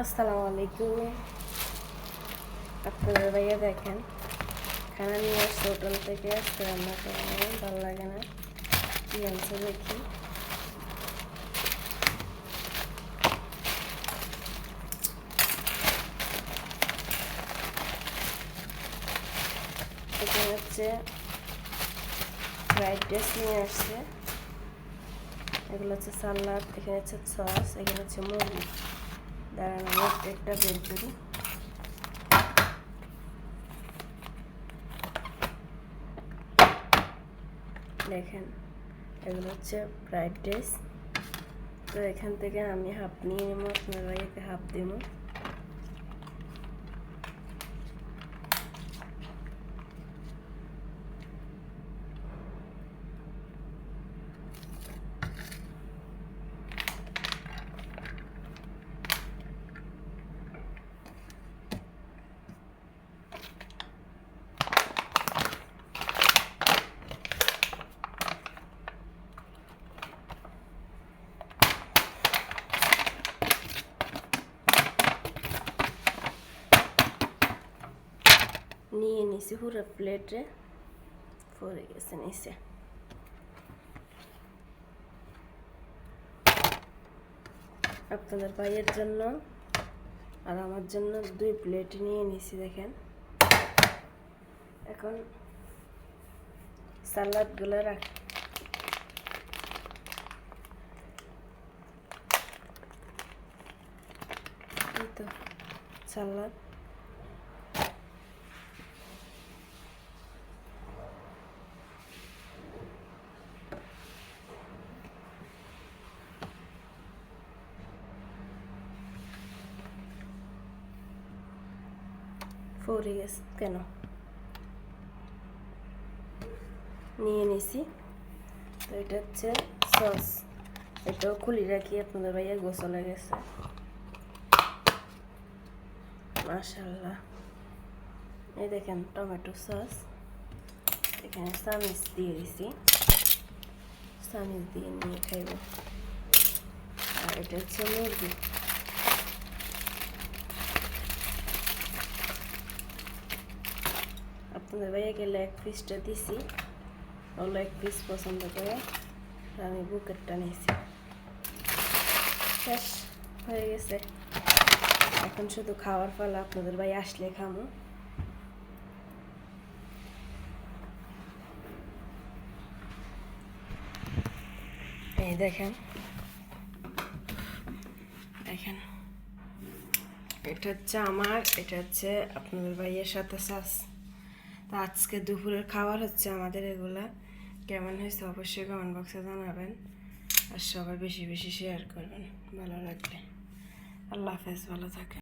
আসসালামু আলাইকুম। আপনাদের ভাইয়া দেখেন খানা নিয়ে আসছে হোটেল থেকে, আজকে রান্না করা ভালো লাগে না। কি আনছে দেখি। এখানে হচ্ছে ফ্রাইড রাইস নিয়ে আসছে, এগুলো হচ্ছে সালাদ, এখানে হচ্ছে সস, এখানে হচ্ছে মুরগি। দাঁড়ানো একটা বের করি। দেখেন এগুলো হচ্ছে ফ্রাইড রাইস। তো এখান থেকে আমি হাফ নিয়ে নেব, আপনার ভাইয়াকে হাফ দেব। নিয়ে নিছি পুরো প্লেটে, পরে গেছে নিচে। আপনাদের ভাইয়ের জন্য আর আমার জন্য 2 প্লেট নিয়ে নিছি। দেখেন এখন সালাদগুলো রাখ। এই তো সালাদ, পরে গেছে কেন নিয়ে নিছি। তো এটা হচ্ছে সস, এটাও খুলি রাখি। আপনাদের ভাইয়া গোসলে গেছে মাশাআল্লাহ। এই দেখেন টমেটো সস, এখানে চামিচ দিয়ে দিছি, চামিচ দিয়ে নিয়ে খাইব। আর এটা হচ্ছে মুরগি। আপনাদের ভাইয়াকে লেগ পিসটা দিছি, ও লেগ পিস পছন্দ করে, আমি বুকেরটা নিয়েছি। শেষ হয়ে গেছে, এখন শুধু খাওয়ার পালা। আপনাদের ভাই আসলে খামো। এই দেখেন দেখেন, এটা হচ্ছে আমার, এটা হচ্ছে আপনাদের ভাইয়ের সাথে সাস। তো আজকে দুপুরের খাবার হচ্ছে আমাদের এগুলা। কেমন হয়েছে অবশ্যই কমেন্ট বক্সে জানাবেন, আর সবাই বেশি বেশি শেয়ার করবেন ভালো লাগলে। আল্লাহ হাফেজ, ভালো থাকেন।